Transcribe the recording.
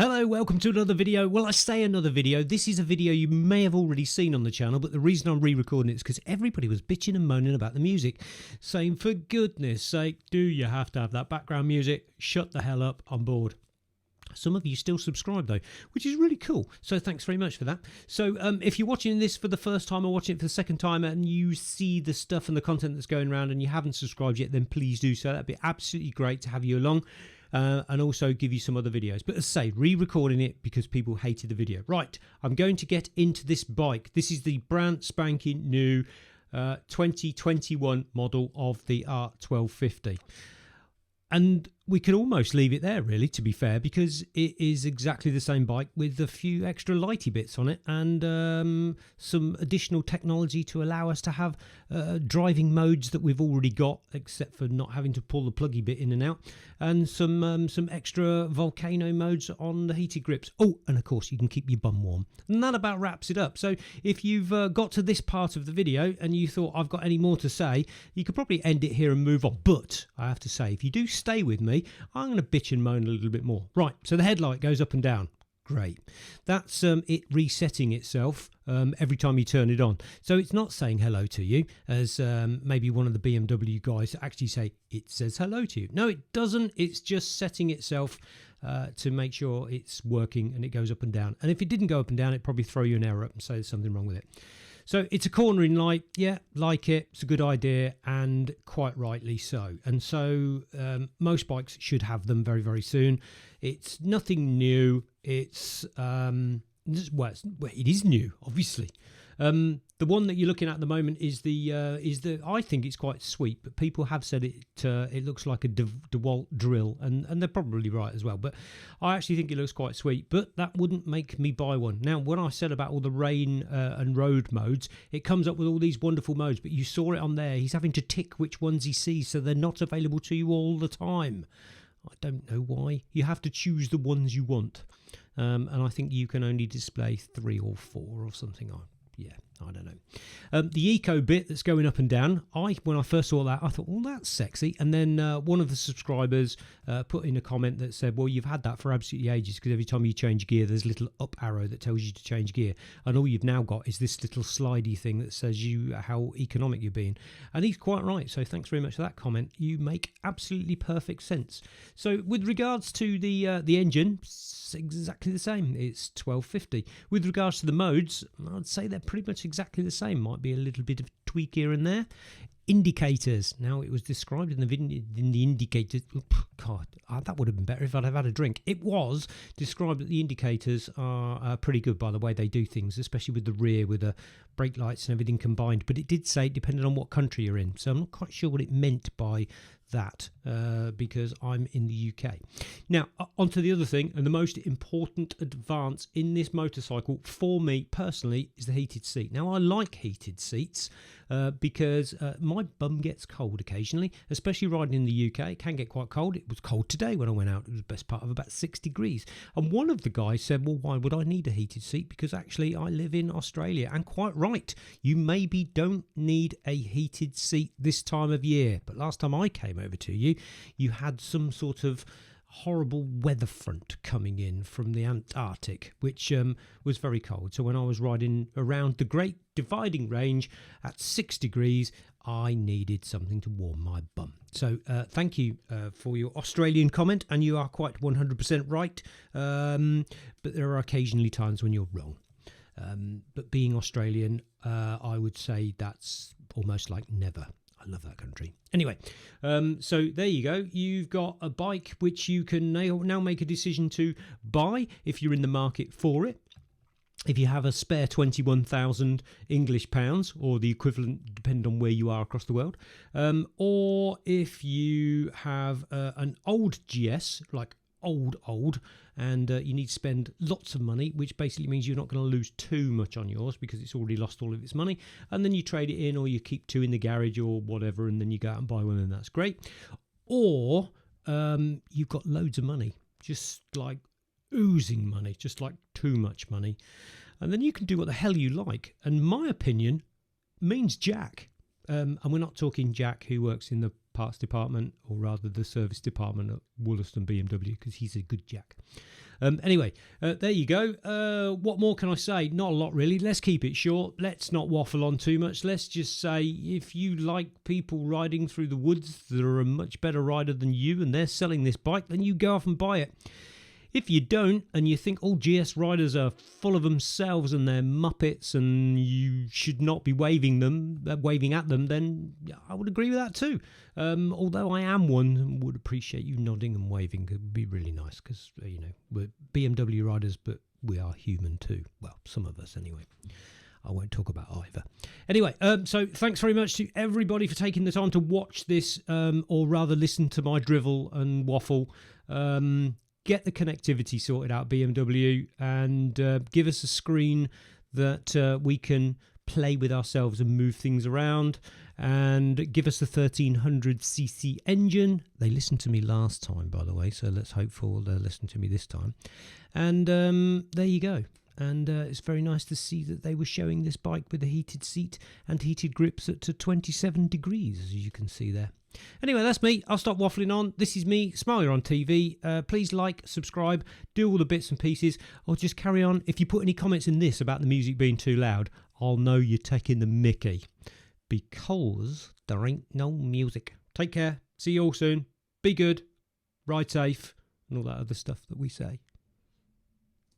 Hello, welcome to another video. Well, I say another video. This is a video you may have already seen on the channel, but the reason I'm re-recording it is because everybody was bitching and moaning about the music, saying, for goodness sake, do you have to have that background music? Shut the hell up, I'm bored. Some of you still subscribe though, which is really cool. So thanks very much for that. So if you're watching this for the first time or watching it for the second time and you see the stuff and the content that's going around and you haven't subscribed yet, then please do so. That'd be absolutely great to have you along. And also give you some other videos. But as I say, re-recording it because people hated the video. Right, I'm going to get into this bike. This is the brand spanking new 2021 model of the R1250. And we could almost leave it there, really, to be fair, because it is exactly the same bike with a few extra lighty bits on it and some additional technology to allow us to have driving modes that we've already got, except for not having to pull the pluggy bit in and out, and some extra volcano modes on the heated grips. Oh, and of course, you can keep your bum warm. And that about wraps it up. So if you've got to this part of the video and you thought I've got any more to say, you could probably end it here and move on. But I have to say, if you do stay with me, I'm going to bitch and moan a little bit more. Right, so the headlight goes up and down. Great. That's it resetting itself every time you turn it on. So it's not saying hello to you, as maybe one of the BMW guys actually say, it says hello to you. No, it doesn't. It's just setting itself to make sure it's working and it goes up and down. And if it didn't go up and down, it'd probably throw you an error up and say there's something wrong with it. So it's a cornering light, yeah, like it, it's a good idea, and quite rightly so. And so most bikes should have them very, very soon. It's nothing new. It's well, it is new, obviously. The one that you're looking at the moment is the I think it's quite sweet, but people have said it looks like a DeWalt drill, and they're probably right as well. But I actually think it looks quite sweet, but that wouldn't make me buy one. Now, when I said about all the rain and road modes, it comes up with all these wonderful modes, but you saw it on there. He's having to tick which ones he sees, so they're not available to you all the time. I don't know why. You have to choose the ones you want, and I think you can only display 3 or 4 or something. Yeah, I don't know. The eco bit that's going up and down, when I first saw that, I thought, well, that's sexy. And then one of the subscribers put in a comment that said, well, you've had that for absolutely ages, because every time you change gear, there's a little up arrow that tells you to change gear. And all you've now got is this little slidey thing that says how economic you're being. And he's quite right. So thanks very much for that comment. You make absolutely perfect sense. So with regards to the engine, it's exactly the same. It's 1250. With regards to the modes, I'd say they're pretty much exactly the same. Might be a little bit of tweak here and there. Indicators. Now, it was described in the indicators. God, that would have been better if I'd have had a drink. It was described that the indicators are pretty good by the way they do things, especially with the rear, with the brake lights and everything combined. But it did say it depended on what country you're in. So I'm not quite sure what it meant by that because I'm in the UK. Now, onto the other thing, and the most important advance in this motorcycle for me personally is the heated seat. Now, I like heated seats because my bum gets cold occasionally, especially riding in the UK. It can get quite cold. It was cold today when I went out. It was the best part of about 6 degrees. And one of the guys said, well, why would I need a heated seat? Because actually I live in Australia. And quite right, you maybe don't need a heated seat this time of year. But last time I came over to you, you had some sort of horrible weather front coming in from the Antarctic, which was very cold. So when I was riding around the Great Dividing Range at 6 degrees, I needed something to warm my bum. So thank you for your Australian comment, and you are quite 100% right, but there are occasionally times when you're wrong. But being Australian, I would say that's almost like never. I love that country. Anyway, so there you go. You've got a bike which you can now make a decision to buy if you're in the market for it. If you have a spare 21,000 English pounds, or the equivalent, depending on where you are across the world, or if you have an old GS, like old, and you need to spend lots of money, which basically means you're not going to lose too much on yours because it's already lost all of its money, and then you trade it in, or you keep 2 in the garage or whatever, and then you go out and buy one, and that's great. Or you've got loads of money, just like oozing money, just like too much money, and then you can do what the hell you like. And my opinion means Jack, and we're not talking Jack who works in the parts department, or rather the service department at Wollaston BMW, because he's a good Jack. Anyway, there you go. What more can I say? Not a lot, really. Let's keep it short. Let's not waffle on too much. Let's just say, if you like people riding through the woods that are a much better rider than you and they're selling this bike, then you go off and buy it. If you don't, and you think all GS riders are full of themselves and they're muppets and you should not be waving at them, then I would agree with that too. Although I am one and would appreciate you nodding and waving. It would be really nice because, we're BMW riders, but we are human too. Well, some of us anyway. I won't talk about either. Anyway, so thanks very much to everybody for taking the time to watch this, or rather listen to my drivel and waffle. Get the connectivity sorted out, BMW, and give us a screen that we can play with ourselves and move things around, and give us the 1300cc engine. They listened to me last time, by the way, so let's hope they'll listen to me this time. And there you go. And it's very nice to see that they were showing this bike with a heated seat and heated grips at 27 degrees, as you can see there. Anyway, that's me. I'll stop waffling on. This is me, Smiler on TV. Please like, subscribe, do all the bits and pieces, or just carry on. If you put any comments in this about the music being too loud, I'll know you're taking the mickey, because there ain't no music. Take care. See you all soon. Be good. Ride safe. And all that other stuff that we say.